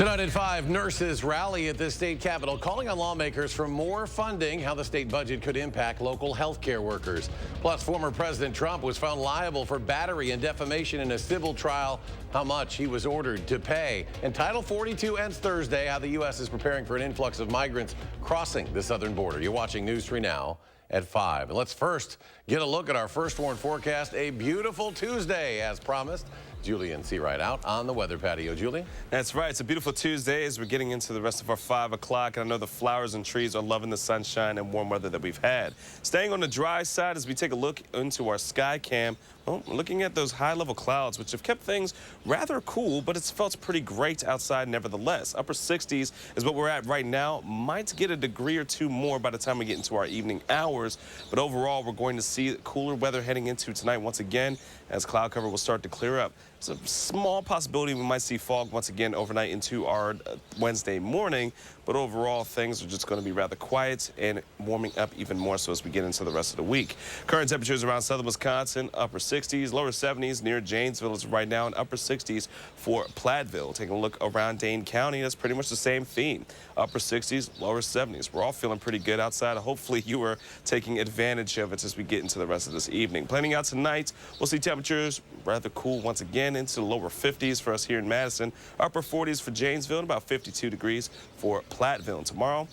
Tonight at 5, nurses rally at the state capitol, calling on lawmakers for more funding, how the state budget could impact local health care workers. Plus, former President Trump was found liable for battery and defamation in a civil trial, how much he was ordered to pay. And Title 42 ends Thursday, how the U.S. is preparing for an influx of migrants crossing the southern border. You're watching News 3 Now at 5. And let's first get a look at our first warn forecast. A beautiful Tuesday, as promised. Julian Seawright out on the weather patio. Julian? That's right. It's a beautiful Tuesday as we're getting into the rest of our 5 o'clock. And I know the flowers and trees are loving the sunshine and warm weather that we've had. Staying on the dry side as we take a look into our sky cam. Well, looking at those high-level clouds, which have kept things rather cool, but it's felt pretty great outside nevertheless. Upper 60s is what we're at right now. Might get a degree or two more by the time we get into our evening hours. But overall, we're going to see cooler weather heading into tonight once again as cloud cover will start to clear up. There's a small possibility we might see fog once again overnight into our Wednesday morning. But overall, things are just going to be rather quiet and warming up even more so as we get into the rest of the week. Current temperatures around southern Wisconsin, upper 60s, lower 70s near Janesville is right now, and upper 60s for Platteville. Taking a look around Dane County, that's pretty much the same theme. Upper 60s, lower 70s. We're all feeling pretty good outside. Hopefully you are taking advantage of it as we get into the rest of this evening. Planning out tonight, we'll see temperatures rather cool once again into the lower 50s for us here in Madison. Upper 40s for Janesville and about 52 degrees for Platteville. And tomorrow,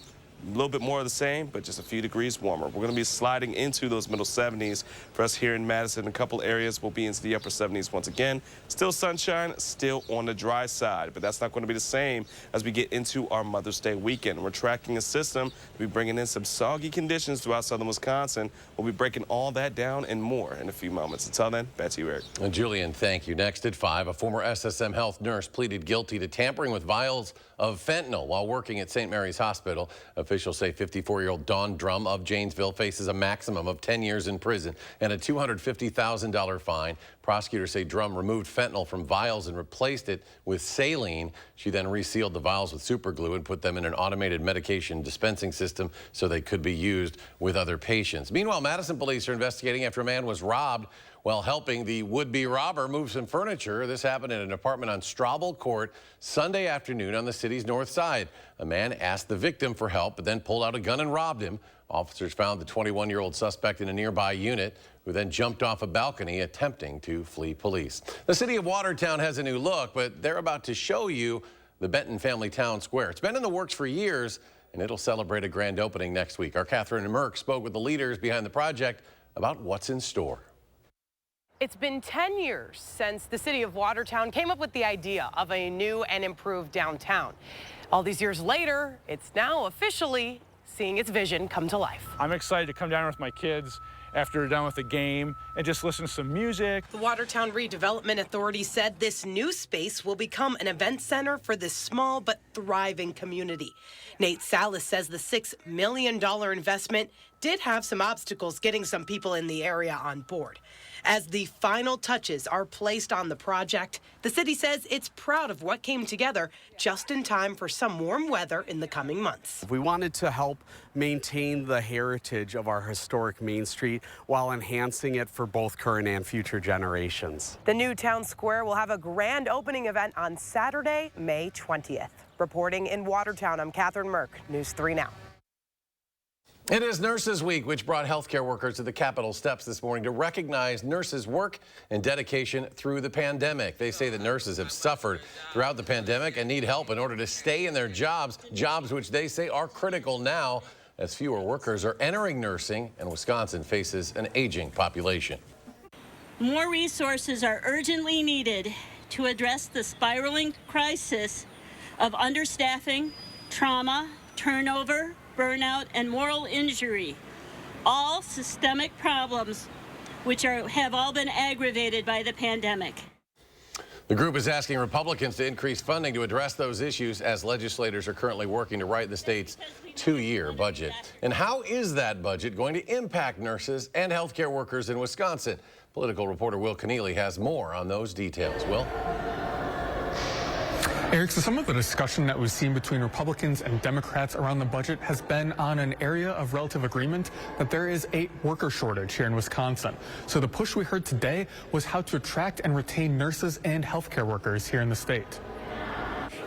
a little bit more of the same, but just a few degrees warmer. We're going to be sliding into those middle 70s for us here in Madison. A couple areas will be into the upper 70s once again. Still sunshine, still on the dry side, but that's not going to be the same as we get into our Mother's Day weekend. We're tracking a system to be bringing in some soggy conditions throughout southern Wisconsin. We'll be breaking all that down and more in a few moments. Until then, back to you, Eric. Julian, thank you. Next at 5, a former SSM health nurse pleaded guilty to tampering with vials of fentanyl while working at St. Mary's Hospital. Officials say 54-year-old Dawn Drum of Janesville faces a maximum of 10 years in prison and a $250,000 fine. Prosecutors say Drum removed fentanyl from vials and replaced it with saline. She then resealed the vials with super glue and put them in an automated medication dispensing system so they could be used with other patients. Meanwhile, Madison police are investigating after a man was robbed while helping the would-be robber move some furniture. This happened in an apartment on Straubel Court Sunday afternoon on the city's north side. A man asked the victim for help, but then pulled out a gun and robbed him. Officers found the 21-year-old suspect in a nearby unit, who then jumped off a balcony attempting to flee police. The city of Watertown has a new look, but they're about to show you the Benton Family Town Square. It's been in the works for years, and it'll celebrate a grand opening next week. Our Catherine Merck spoke with the leaders behind the project about what's in store. It's been 10 years since the city of Watertown came up with the idea of a new and improved downtown. All these years later, it's now officially seeing its vision come to life. I'm excited to come down with my kids after they're done with the game and just listen to some music. The Watertown Redevelopment Authority said this new space will become an event center for this small but thriving community. Nate Salas says the $6 million investment did have some obstacles getting some people in the area on board. As the final touches are placed on the project, the city says it's proud of what came together just in time for some warm weather in the coming months. We wanted to help maintain the heritage of our historic Main Street while enhancing it for both current and future generations. The new town square will have a grand opening event on Saturday, May 20th. Reporting in Watertown, I'm Catherine Merck, News 3 Now. It is Nurses Week, which brought healthcare workers to the Capitol steps this morning to recognize nurses' work and dedication through the pandemic. They say that nurses have suffered throughout the pandemic and need help in order to stay in their jobs which they say are critical now as fewer workers are entering nursing and Wisconsin faces an aging population. More resources are urgently needed to address the spiraling crisis of understaffing, trauma, turnover, burnout, and moral injury, all systemic problems which have all been aggravated by the pandemic. The group is asking Republicans to increase funding to address those issues as legislators are currently working to write the state's 2-year budget. And how is that budget going to impact nurses and healthcare workers in Wisconsin? Political reporter Will Keneally has more on those details. Will? Eric, so some of the discussion that we've seen between Republicans and Democrats around the budget has been on an area of relative agreement that there is a worker shortage here in Wisconsin. So the push we heard today was how to attract and retain nurses and healthcare workers here in the state.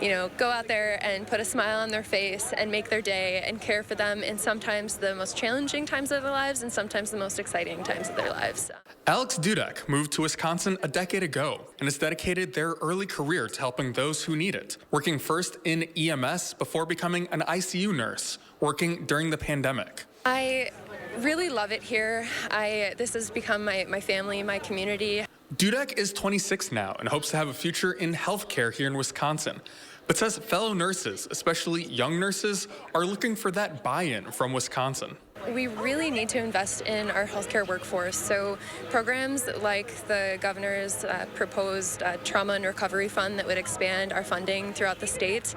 go out there and put a smile on their face and make their day and care for them in sometimes the most challenging times of their lives and sometimes the most exciting times of their lives. Alex Dudek moved to Wisconsin a decade ago and has dedicated their early career to helping those who need it, working first in EMS before becoming an ICU nurse, working during the pandemic. I really love it here. This has become my family, my community. Dudek is 26 now and hopes to have a future in healthcare here in Wisconsin, but says fellow nurses, especially young nurses, are looking for that buy-in from Wisconsin. We really need to invest in our healthcare workforce. So programs like the governor's proposed trauma and recovery fund that would expand our funding throughout the state,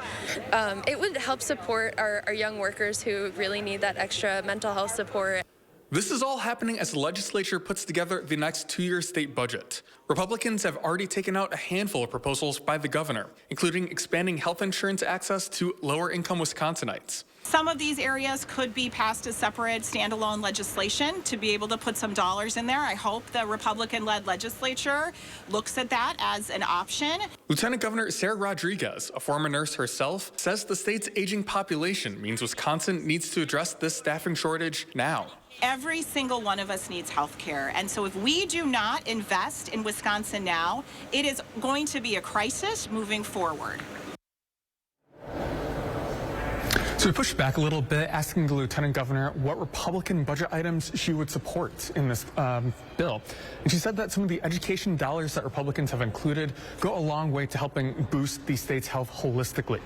it would help support our young workers who really need that extra mental health support. This is all happening as the legislature puts together the next 2-year state budget. Republicans have already taken out a handful of proposals by the governor, including expanding health insurance access to lower-income Wisconsinites. Some of these areas could be passed as separate standalone legislation to be able to put some dollars in there. I hope the Republican-led legislature looks at that as an option. Lieutenant Governor Sarah Rodriguez, a former nurse herself, says the state's aging population means Wisconsin needs to address this staffing shortage now. Every single one of us needs health care. And so if we do not invest in Wisconsin now, it is going to be a crisis moving forward. So we pushed back a little bit, asking the lieutenant governor what Republican budget items she would support in this bill. And she said that some of the education dollars that Republicans have included go a long way to helping boost the state's health holistically.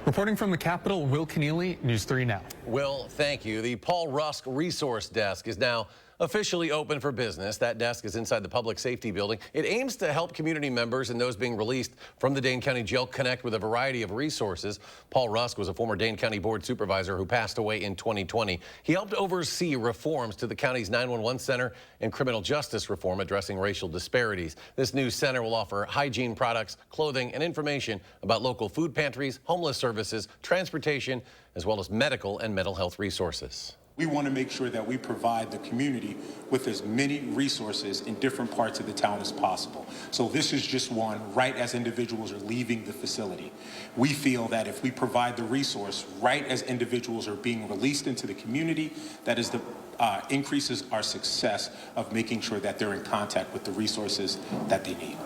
Reporting from the Capitol, Will Keneally, News 3 Now. Will, thank you. The Paul Rusk Resource Desk is now officially open for business. That desk is inside the Public Safety Building. It aims to help community members and those being released from the Dane County Jail connect with a variety of resources. Paul Rusk was a former Dane County Board Supervisor who passed away in 2020. He helped oversee reforms to the county's 911 center and criminal justice reform addressing racial disparities. This new center will offer hygiene products, clothing, and information about local food pantries, homeless services, transportation, as well as medical and mental health resources. We want to make sure that we provide the community with as many resources in different parts of the town as possible. So this is just one, right as individuals are leaving the facility. We feel that if we provide the resource right as individuals are being released into the community, that is the increases our success of making sure that they're in contact with the resources that they need.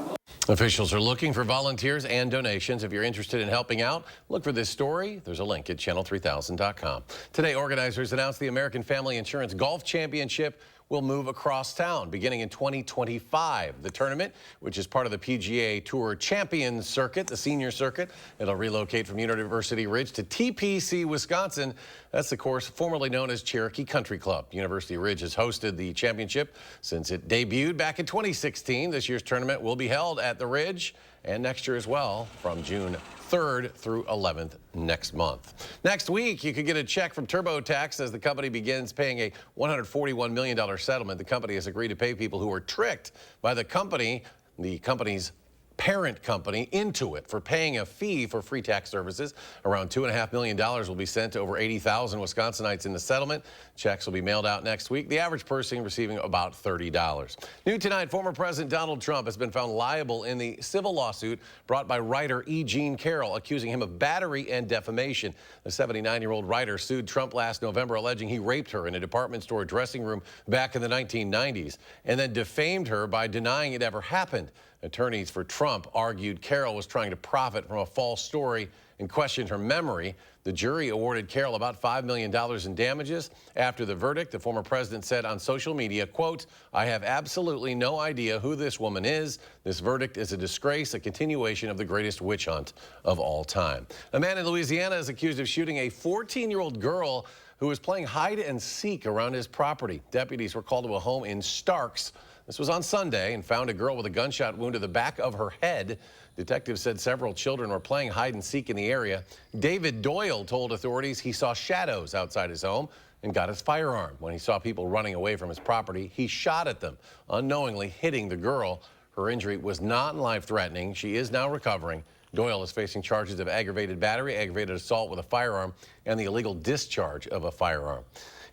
Officials are looking for volunteers and donations. If you're interested in helping out, look for this story. There's a link at channel3000.com. Today, organizers announced the American Family Insurance Golf Championship will move across town beginning in 2025. The tournament, which is part of the PGA Tour Champions Circuit, the senior circuit, it'll relocate from University Ridge to TPC, Wisconsin. That's the course formerly known as Cherokee Country Club. University Ridge has hosted the championship since it debuted back in 2016. This year's tournament will be held at the Ridge and next year as well from June 3rd through 11th next month. Next week, you could get a check from TurboTax as the company begins paying a $141 million settlement. The company has agreed to pay people who were tricked by the company's parent company, Intuit, for paying a fee for free tax services. Around $2.5 million will be sent to over 80,000 Wisconsinites in the settlement. Checks will be mailed out next week. The average person receiving about $30. New tonight, former President Donald Trump has been found liable in the civil lawsuit brought by writer E. Jean Carroll, accusing him of battery and defamation. The 79-year-old writer sued Trump last November, alleging he raped her in a department store dressing room back in the 1990s, and then defamed her by denying it ever happened. Attorneys for Trump argued Carroll was trying to profit from a false story and questioned her memory. The jury awarded Carroll about $5 million in damages. After the verdict, the former president said on social media, quote, "I have absolutely no idea who this woman is. This verdict is a disgrace, a continuation of the greatest witch hunt of all time." A man in Louisiana is accused of shooting a 14-year-old girl who was playing hide and seek around his property. Deputies were called to a home in Starks. This was on Sunday and found a girl with a gunshot wound to the back of her head. Detectives said several children were playing hide and seek in the area. David Doyle told authorities he saw shadows outside his home and got his firearm. When he saw people running away from his property, he shot at them, unknowingly hitting the girl. Her injury was not life-threatening. She is now recovering. Doyle is facing charges of aggravated battery, aggravated assault with a firearm, and the illegal discharge of a firearm.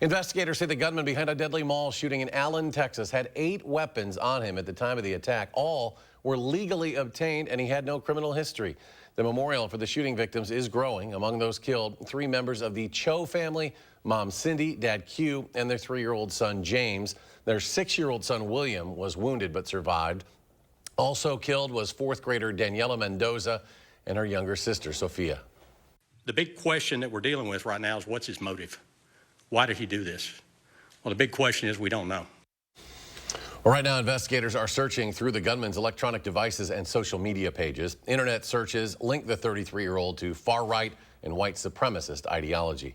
Investigators say the gunman behind a deadly mall shooting in Allen, Texas, had 8 weapons on him at the time of the attack. All were legally obtained and he had no criminal history. The memorial for the shooting victims is growing. Among those killed, 3 members of the Cho family, Mom Cindy, Dad Q, and their 3-year-old son James. Their 6-year-old son William was wounded but survived. Also killed was 4th grader Daniela Mendoza and her younger sister Sophia. The big question that we're dealing with right now is what's his motive? Why did he do this? Well, the big question is we don't know. Well, right now, investigators are searching through the gunman's electronic devices and social media pages. Internet searches link the 33-year-old to far-right and white supremacist ideology.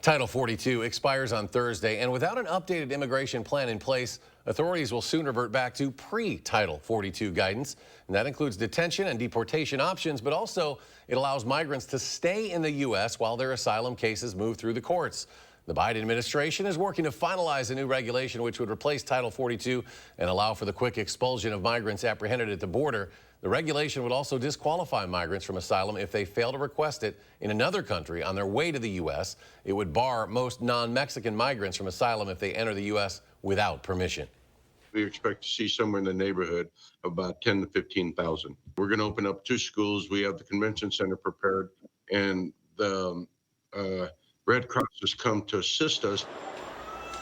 Title 42 expires on Thursday, and without an updated immigration plan in place, authorities will soon revert back to pre-Title 42 guidance. And that includes detention and deportation options, but also it allows migrants to stay in the U.S. while their asylum cases move through the courts. The Biden administration is working to finalize a new regulation which would replace Title 42 and allow for the quick expulsion of migrants apprehended at the border. The regulation would also disqualify migrants from asylum if they fail to request it in another country on their way to the U.S. It would bar most non-Mexican migrants from asylum if they enter the U.S. without permission. We expect to see somewhere in the neighborhood of about 10 to 15,000. We're going to open up 2 schools. We have the convention center prepared, and the Red Cross has come to assist us.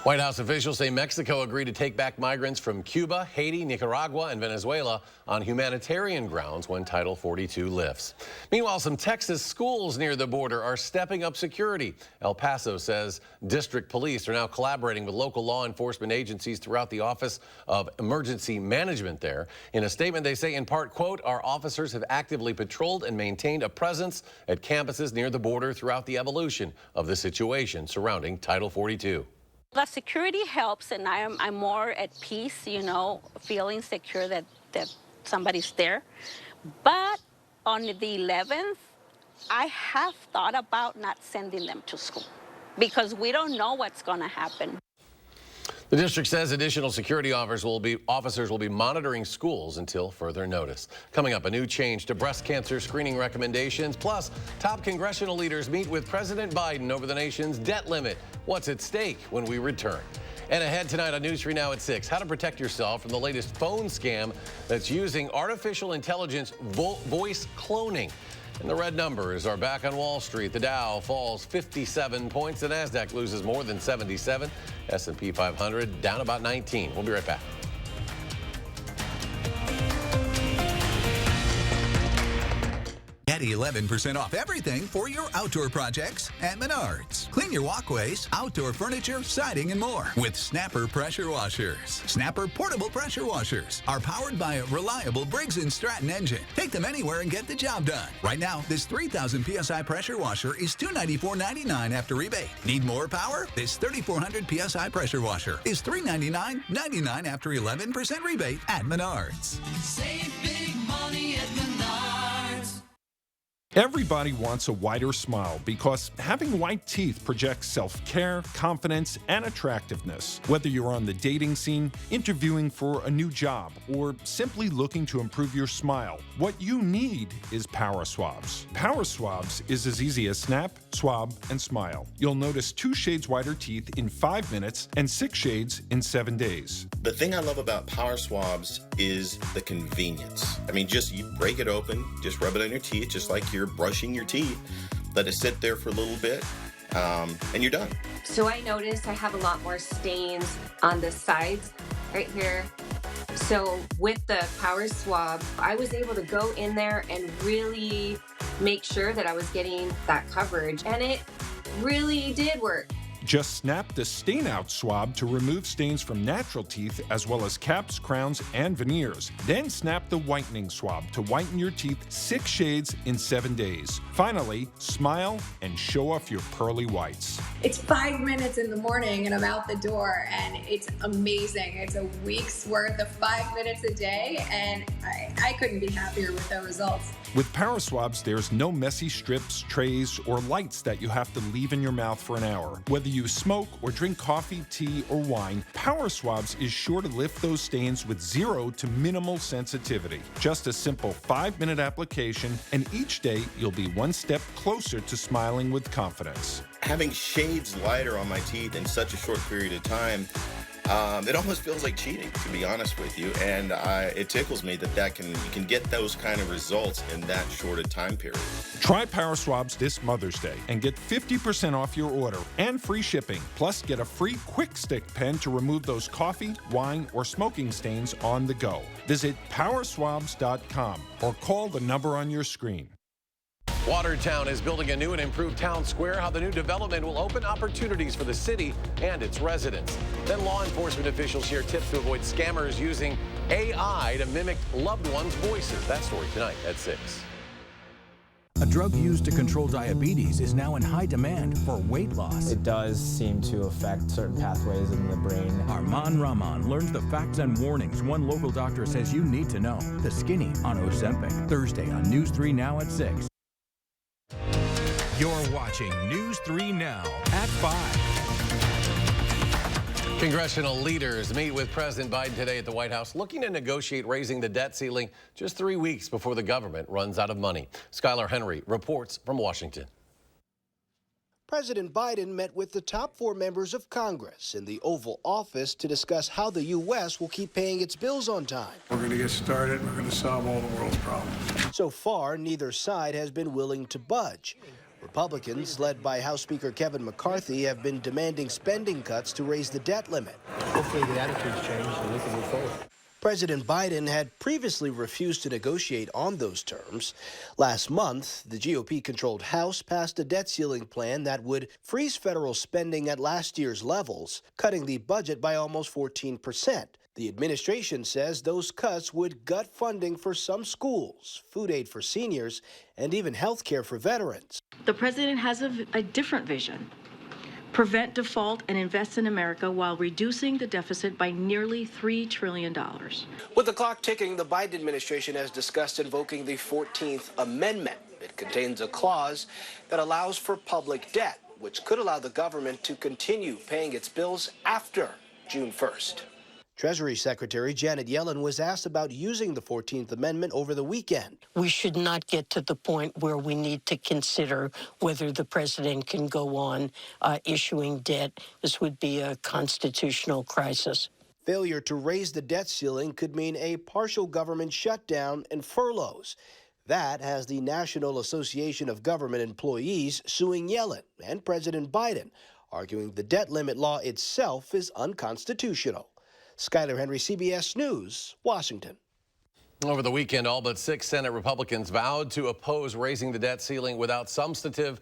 White House officials say Mexico agreed to take back migrants from Cuba, Haiti, Nicaragua, and Venezuela on humanitarian grounds when Title 42 lifts. Meanwhile, some Texas schools near the border are stepping up security. El Paso says district police are now collaborating with local law enforcement agencies throughout the Office of Emergency Management there. In a statement, they say, in part, quote, our officers have actively patrolled and maintained a presence at campuses near the border throughout the evolution of the situation surrounding Title 42. The security helps, and I'm more at peace, you know, feeling secure that somebody's there. But on the 11th, I have thought about not sending them to school because we don't know what's going to happen. The district says additional security officers will be monitoring schools until further notice. Coming up, a new change to breast cancer screening recommendations. Plus, top congressional leaders meet with President Biden over the nation's debt limit. What's at stake when we return? And ahead tonight on News 3 Now at 6, how to protect yourself from the latest phone scam that's using artificial intelligence voice cloning. And the red numbers are back on Wall Street. The Dow falls 57 points. The Nasdaq loses more than 77. S&P 500 down about 19. We'll be right back. Get 11% off everything for your outdoor projects at Menards. Clean your walkways, outdoor furniture, siding, and more with Snapper pressure washers. Snapper portable pressure washers are powered by a reliable Briggs & Stratton engine. Take them anywhere and get the job done. Right now, this 3,000 PSI pressure washer is $294.99 after rebate. Need more power? This 3,400 PSI pressure washer is $399.99 after 11% rebate at Menards. Save big money at Menards. Everybody wants a whiter smile because having white teeth projects self-care, confidence, and attractiveness. Whether you're on the dating scene, interviewing for a new job, or simply looking to improve your smile, what you need is Power Swabs. Power Swabs is as easy as snap, swab, and smile. You'll notice 2 shades whiter teeth in 5 minutes and 6 shades in 7 days. The thing I love about Power Swabs is the convenience. I mean, just you break it open, just rub it on your teeth, just like you're brushing your teeth. Let it sit there for a little bit, and you're done. So I noticed I have a lot more stains on the sides right here. So with the Power Swab, I was able to go in there and really make sure that I was getting that coverage, and it really did work. Just snap the stain out swab to remove stains from natural teeth as well as caps, crowns, and veneers. Then snap the whitening swab to whiten your teeth 6 shades in 7 days. Finally, smile and show off your pearly whites. It's 5 minutes in the morning and I'm out the door, and it's amazing. It's a week's worth of 5 minutes a day, and I couldn't be happier with the results. With Power Swabs, there's no messy strips, trays, or lights that you have to leave in your mouth for an hour. Whether you smoke or drink coffee, tea, or wine, Power Swabs is sure to lift those stains with 0 to minimal sensitivity. Just a simple 5-minute application, and each day you'll be 1 step closer to smiling with confidence. Having shades lighter on my teeth in such a short period of time It almost feels like cheating, to be honest with you, and it tickles me that you can get those kind of results in that short a time period. Try Power Swabs this Mother's Day and get 50% off your order and free shipping. Plus, get a free quick stick pen to remove those coffee, wine, or smoking stains on the go. Visit powerswabs.com or call the number on your screen. Watertown is building a new and improved town square. How the new development will open opportunities for the city and its residents. Then law enforcement officials share tips to avoid scammers using AI to mimic loved ones' voices. That story tonight at 6. A drug used to control diabetes is now in high demand for weight loss. It does seem to affect certain pathways in the brain. Arman Rahman learns the facts and warnings one local doctor says you need to know. The Skinny on Ozempic. Thursday on News 3 Now at 6. You're watching News 3 Now at 5. Congressional leaders meet with President Biden today at the White House, looking to negotiate raising the debt ceiling just 3 weeks before the government runs out of money. Skylar Henry reports from Washington. President Biden met with the top 4 members of Congress in the Oval Office to discuss how the U.S. will keep paying its bills on time. We're going to get started. We're going to solve all the world's problems. So far, neither side has been willing to budge. Republicans, led by House Speaker Kevin McCarthy, have been demanding spending cuts to raise the debt limit. Hopefully the attitude's changed and we can move forward. President Biden had previously refused to negotiate on those terms. Last month, the GOP-controlled House passed a debt ceiling plan that would freeze federal spending at last year's levels, cutting the budget by almost 14%. The administration says those cuts would gut funding for some schools, food aid for seniors, and even health care for veterans. The president has a different vision. Prevent default and invest in America while reducing the deficit by nearly $3 trillion. With the clock ticking, the Biden administration has discussed invoking the 14th Amendment. It contains a clause that allows for public debt, which could allow the government to continue paying its bills after June 1st. Treasury Secretary Janet Yellen was asked about using the 14th Amendment over the weekend. We should not get to the point where we need to consider whether the president can go on issuing debt. This would be a constitutional crisis. Failure to raise the debt ceiling could mean a partial government shutdown and furloughs. That has the National Association of Government Employees suing Yellen and President Biden, arguing the debt limit law itself is unconstitutional. Skylar Henry, CBS News, Washington. Over the weekend, all but 6 Senate Republicans vowed to oppose raising the debt ceiling without substantive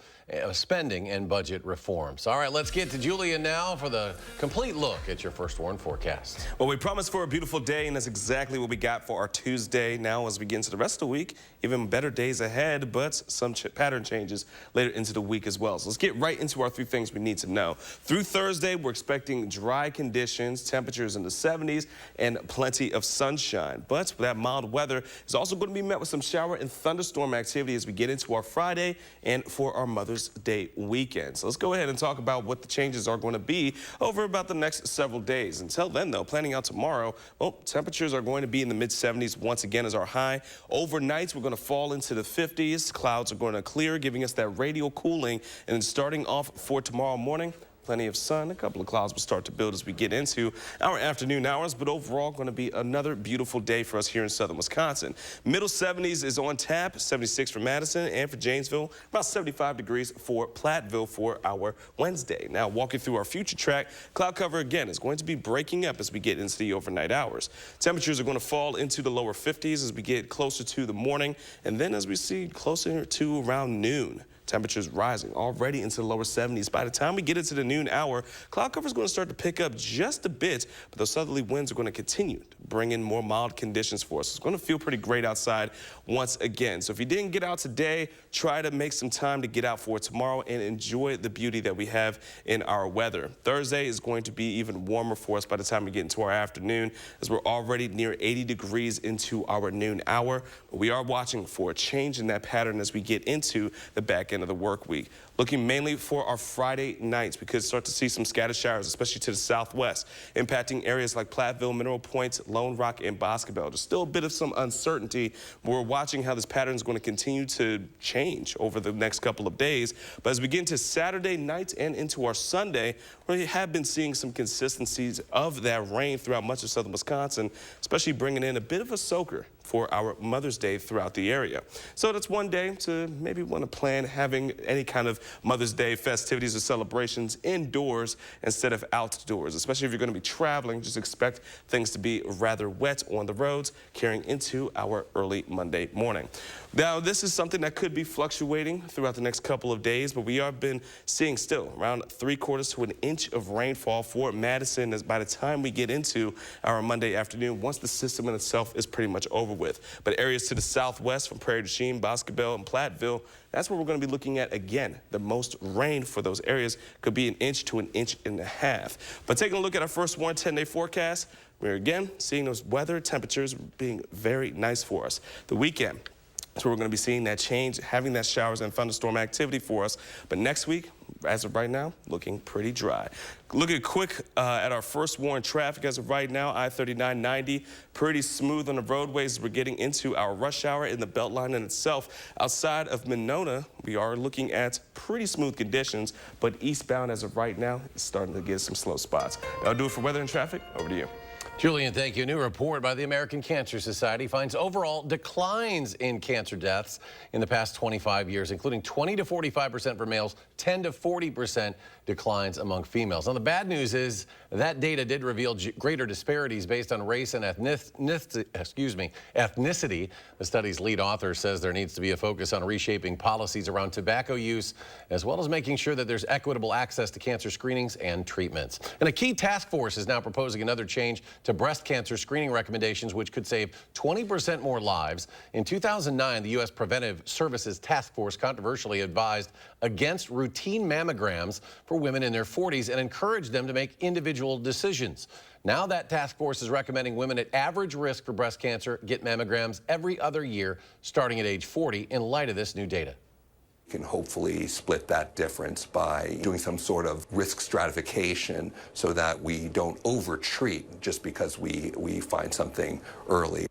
spending and budget reforms. All right, let's get to Julia now for the complete look at your First Warn forecast. Well, we promised for a beautiful day, and that's exactly what we got for our Tuesday. Now, as we get into the rest of the week, even better days ahead, but some pattern changes later into the week as well. So let's get right into our 3 things we need to know. Through Thursday, we're expecting dry conditions, temperatures in the 70s, and plenty of sunshine. But that mild weather is also going to be met with some shower and thunderstorm activity as we get into our Friday and for our Mother's Day weekend. So let's go ahead and talk about what the changes are going to be over about the next several days. Until then, though, planning out tomorrow, well, temperatures are going to be in the mid-70s once again as our high. Overnight, we're going to fall into the 50s. Clouds are going to clear, giving us that radial cooling. And then starting off for tomorrow morning, plenty of sun. A couple of clouds will start to build as we get into our afternoon hours, but overall going to be another beautiful day for us here in southern Wisconsin. Middle 70s is on tap, 76 for Madison and for Janesville, about 75 degrees for Platteville for our Wednesday. Now, walking through our future track, cloud cover again is going to be breaking up as we get into the overnight hours. Temperatures are going to fall into the lower 50s as we get closer to the morning, and then as we see closer to around noon. Temperatures rising already into the lower 70s. By the time we get into the noon hour, cloud cover is going to start to pick up just a bit, but those southerly winds are going to continue to bring in more mild conditions for us. It's going to feel pretty great outside once again. So if you didn't get out today, try to make some time to get out for tomorrow and enjoy the beauty that we have in our weather. Thursday is going to be even warmer for us by the time we get into our afternoon, as we're already near 80 degrees into our noon hour. But we are watching for a change in that pattern as we get into the back end end of the work week. Looking mainly for our Friday nights, we could start to see some scattered showers, especially to the southwest, impacting areas like Platteville, Mineral Point, Lone Rock, and Boscobel. There's still a bit of some uncertainty. We're watching how this pattern is going to continue to change over the next couple of days. But as we get into Saturday night and into our Sunday, we have been seeing some consistencies of that rain throughout much of southern Wisconsin, especially bringing in a bit of a soaker for our Mother's Day throughout the area. So that's one day to maybe want to plan having any kind of Mother's Day festivities or celebrations indoors instead of outdoors, especially if you're going to be traveling. Just expect things to be rather wet on the roads carrying into our early Monday morning. Now, this is something that could be fluctuating throughout the next couple of days, but we have been seeing still around 3/4 to an inch of rainfall for Madison as by the time we get into our Monday afternoon, once the system in itself is pretty much over with. But areas to the southwest from Prairie du Chien, Boscobel, and Platteville, that's where we're going to be looking at again. The most rain for those areas could be 1 inch to 1.5 inches. But taking a look at our first 10-day forecast, we're again seeing those weather temperatures being very nice for us. The weekend, so we're going to be seeing that change, having that showers and thunderstorm activity for us. But next week, as of right now, looking pretty dry. Looking quick at our first warned traffic as of right now, I-39/90, pretty smooth on the roadways. We're getting into our rush hour in the Beltline in itself. Outside of Monona, we are looking at pretty smooth conditions, but eastbound as of right now is starting to get some slow spots. That'll do it for weather and traffic. Over to you. Julian, thank you. A new report by the American Cancer Society finds overall declines in cancer deaths in the past 25 years, including 20 to 45% for males, 10 to 40% declines among females. Now, the bad news is that data did reveal greater disparities based on race and ethnicity. The study's lead author says there needs to be a focus on reshaping policies around tobacco use, as well as making sure that there's equitable access to cancer screenings and treatments. And a key task force is now proposing another change to breast cancer screening recommendations, which could save 20% more lives. In 2009, the U.S. Preventive Services Task Force controversially advised against routine mammograms for women in their 40s and encouraged them to make individual decisions. Now that task force is recommending women at average risk for breast cancer get mammograms every other year, starting at age 40, in light of this new data. Can hopefully split that difference by doing some sort of risk stratification so that we don't overtreat just because we find something early.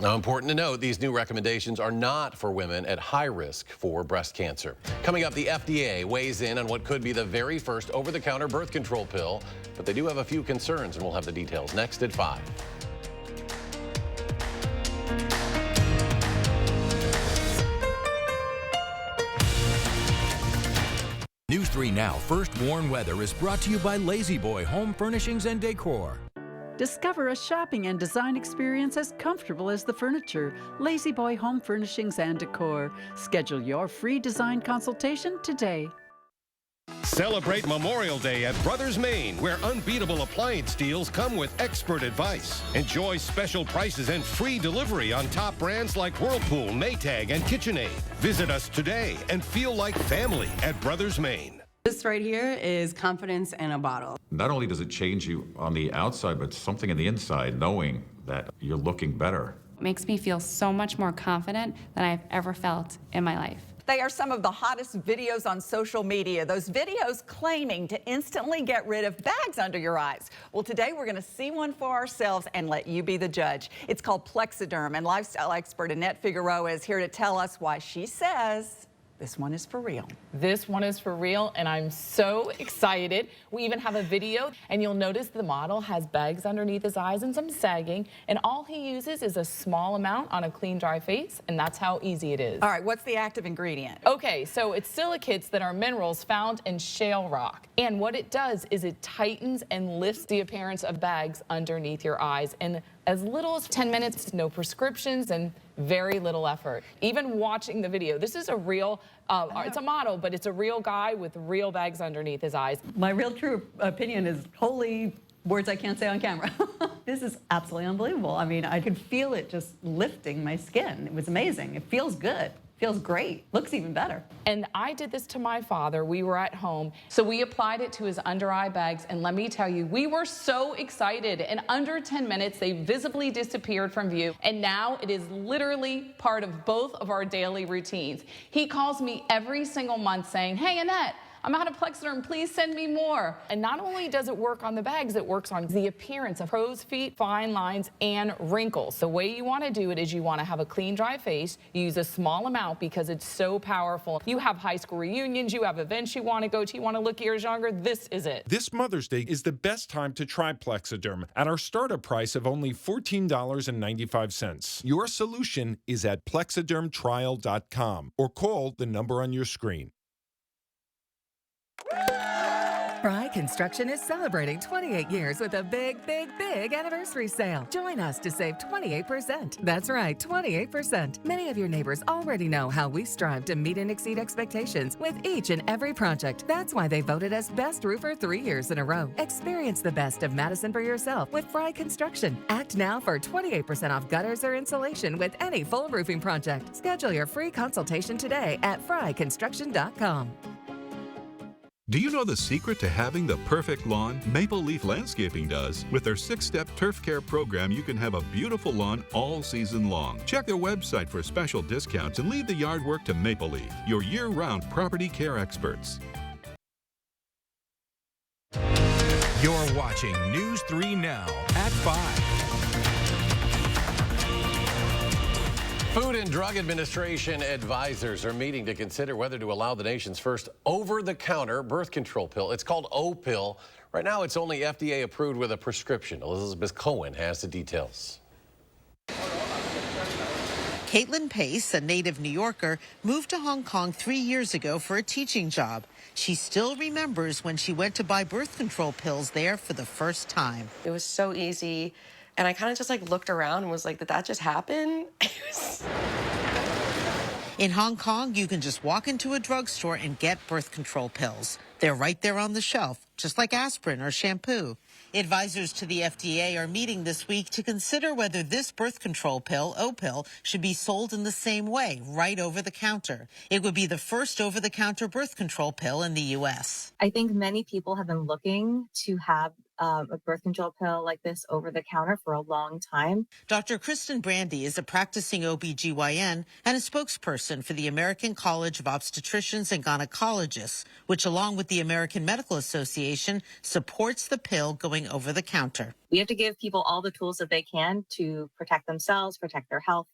Now, important to note, these new recommendations are not for women at high risk for breast cancer. Coming up, the FDA weighs in on what could be the very first over-the-counter birth control pill, but they do have a few concerns, and we'll have the details next at 5. News 3 Now First Warn Weather is brought to you by Lazy Boy Home Furnishings and Decor. Discover a shopping and design experience as comfortable as the furniture. Lazy Boy Home Furnishings and Decor. Schedule your free design consultation today. Celebrate Memorial Day at Brothers Maine, where unbeatable appliance deals come with expert advice. Enjoy special prices and free delivery on top brands like Whirlpool, Maytag, and KitchenAid. Visit us today and feel like family at Brothers Maine. This right here is confidence in a bottle. Not only does it change you on the outside, but something in the inside, knowing that you're looking better. It makes me feel so much more confident than I've ever felt in my life. They are some of the hottest videos on social media. Those videos claiming to instantly get rid of bags under your eyes. Well, today we're going to see one for ourselves and let you be the judge. It's called Plexiderm, and lifestyle expert Annette Figueroa is here to tell us why she says this one is for real. This one is for real, and I'm so excited. We even have a video, and you'll notice the model has bags underneath his eyes and some sagging, and all he uses is a small amount on a clean, dry face, and that's how easy it is. All right, what's the active ingredient? Okay, so it's silicates that are minerals found in shale rock, and what it does is it tightens and lifts the appearance of bags underneath your eyes, and as little as 10 minutes, no prescriptions, and very little effort. Even watching the video, this is a real, it's a model, but it's a real guy with real bags underneath his eyes. My real true opinion is holy words I can't say on camera. This is absolutely unbelievable. I mean, I could feel it just lifting my skin. It was amazing. It feels good. Feels great. Looks even better. And I did this to my father. We were at home. So we applied it to his under eye bags. And let me tell you, we were so excited. In under 10 minutes, they visibly disappeared from view. And now it is literally part of both of our daily routines. He calls me every single month saying, "Hey, Annette, I'm out of Plexiderm, please send me more." And not only does it work on the bags, it works on the appearance of crow's feet, fine lines, and wrinkles. The way you want to do it is you want to have a clean, dry face. You use a small amount because it's so powerful. You have high school reunions, you have events you want to go to, you want to look years younger, this is it. This Mother's Day is the best time to try Plexiderm at our startup price of only $14.95. Your solution is at plexidermtrial.com or call the number on your screen. Fry Construction is celebrating 28 years with a big anniversary sale. Join us to save 28%. That's right, 28%. Many of your neighbors already know how we strive to meet and exceed expectations with each and every project. That's why they voted us Best Roofer 3 years in a row. Experience the best of Madison for yourself with Fry Construction. Act now for 28% off gutters or insulation with any full roofing project. Schedule your free consultation today at fryconstruction.com. Do you know the secret to having the perfect lawn? Maple Leaf Landscaping does. With their 6-step turf care program, you can have a beautiful lawn all season long. Check their website for special discounts and leave the yard work to Maple Leaf, your year-round property care experts. You're watching News 3 Now at 5. Food and Drug Administration advisors are meeting to consider whether to allow the nation's first over-the-counter birth control pill. It's called O-Pill. Right now, it's only FDA approved with a prescription. Elizabeth Cohen has the details. Caitlin Pace, a native New Yorker, moved to Hong Kong 3 years ago for a teaching job. She still remembers when she went to buy birth control pills there for the first time. It was so easy. And I kind of just looked around and was like, did that just happen? In Hong Kong, you can just walk into a drugstore and get birth control pills. They're right there on the shelf, just like aspirin or shampoo. Advisors to the FDA are meeting this week to consider whether this birth control pill, O-Pill, should be sold in the same way, right over the counter. It would be the first over-the-counter birth control pill in the U.S. I think many people have been looking to have a birth control pill like this over the counter for a long time. Dr. Kristen Brandy is a practicing OBGYN and a spokesperson for the American College of Obstetricians and Gynecologists, which, along with the American Medical Association, supports the pill going over the counter. We have to give people all the tools that they can to protect themselves, protect their health.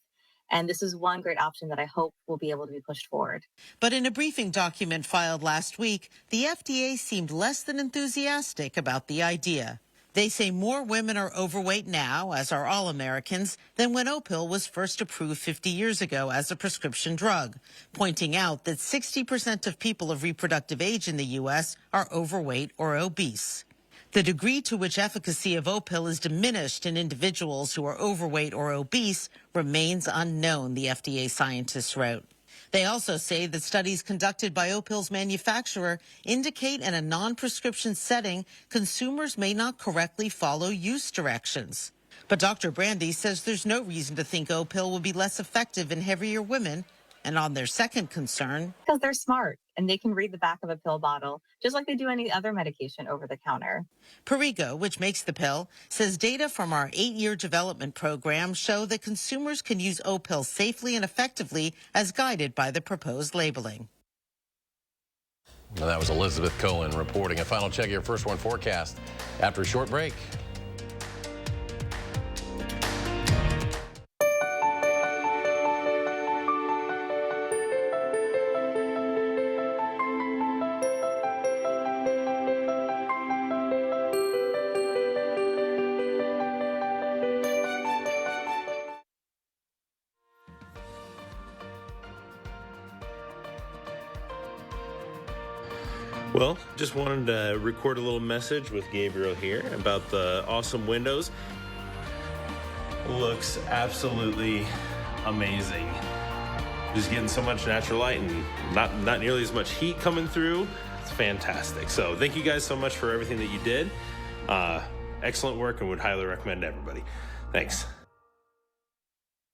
And this is one great option that I hope will be able to be pushed forward. But in a briefing document filed last week, the FDA seemed less than enthusiastic about the idea. They say more women are overweight now, as are all Americans, than when O-Pill was first approved 50 years ago as a prescription drug, pointing out that 60% of people of reproductive age in the U.S. are overweight or obese. The degree to which efficacy of O-Pill is diminished in individuals who are overweight or obese remains unknown, the FDA scientists wrote. They also say that studies conducted by O-Pill's manufacturer indicate in a non-prescription setting, consumers may not correctly follow use directions. But Dr. Brandy says there's no reason to think O-Pill will be less effective in heavier women. And on their second concern, because they're smart and they can read the back of a pill bottle, just like they do any other medication over the counter. Perrigo, which makes the pill, says data from our 8-year development program show that consumers can use O-Pill safely and effectively as guided by the proposed labeling. And that was Elizabeth Cohen reporting. A final check of your first one forecast after a short break. Well, just wanted to record a little message with Gabriel here about the awesome windows. Looks absolutely amazing. Just getting so much natural light and not nearly as much heat coming through. It's fantastic. So thank you guys so much for everything that you did. Excellent work, and would highly recommend to everybody. Thanks.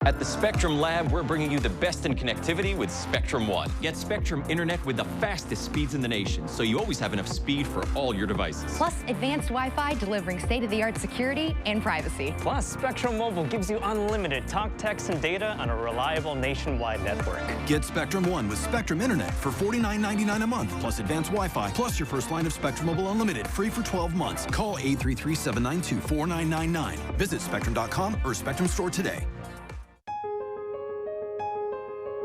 At the Spectrum Lab, we're bringing you the best in connectivity with Spectrum One. Get Spectrum Internet with the fastest speeds in the nation, so you always have enough speed for all your devices. Plus, advanced Wi-Fi delivering state-of-the-art security and privacy. Plus, Spectrum Mobile gives you unlimited talk, text, and data on a reliable nationwide network. Get Spectrum One with Spectrum Internet for $49.99 a month, plus advanced Wi-Fi, plus your first line of Spectrum Mobile Unlimited, free for 12 months. Call 833-792-4999. Visit Spectrum.com or Spectrum Store today.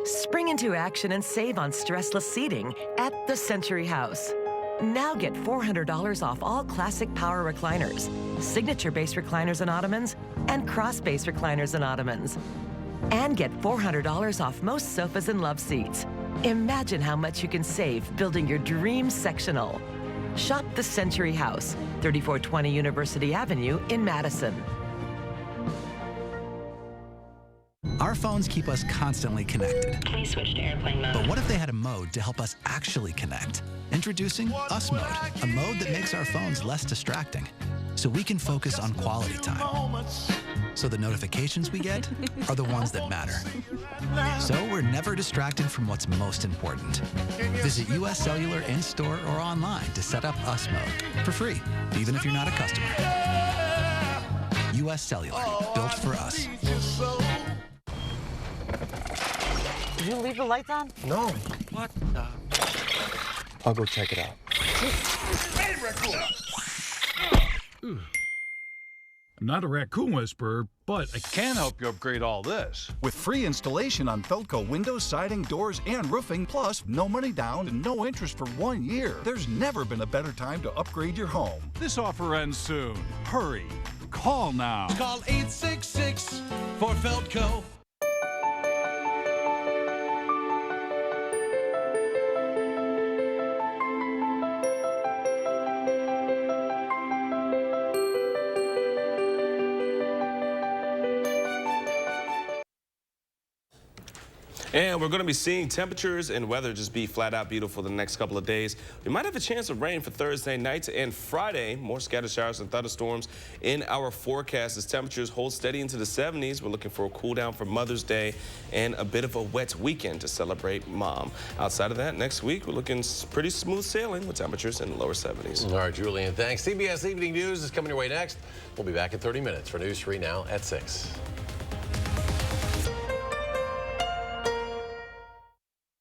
Spring into action and save on stressless seating at the Century House. Now get $400 off all classic power recliners, signature-based recliners and ottomans, and cross-base recliners and ottomans. And get $400 off most sofas and love seats. Imagine how much you can save building your dream sectional. Shop the Century House, 3420 University Avenue in Madison. Our phones keep us constantly connected. Please switch to airplane mode. But what if they had a mode to help us actually connect? Introducing Us Mode, a mode that makes our phones less distracting, so we can focus on quality time. So the notifications we get are the ones that matter. So we're never distracted from what's most important. Visit US Cellular in-store or online to set up Us Mode for free, even if you're not a customer. US Cellular, built for us. Did you leave the lights on? No. What the? I'll go check it out. I'm not a raccoon whisperer, but I can help you upgrade all this. With free installation on Felco windows, siding, doors, and roofing, plus no money down and no interest for 1 year. There's never been a better time to upgrade your home. This offer ends soon. Hurry. Call now. Call 866 for Felco. And we're going to be seeing temperatures and weather just be flat out beautiful the next couple of days. We might have a chance of rain for Thursday night and Friday. More scattered showers and thunderstorms in our forecast as temperatures hold steady into the 70s. We're looking for a cool down for Mother's Day and a bit of a wet weekend to celebrate Mom. Outside of that, next week, we're looking pretty smooth sailing with temperatures in the lower 70s. All right, Julian, thanks. CBS Evening News is coming your way next. We'll be back in 30 minutes for News 3 Now at 6.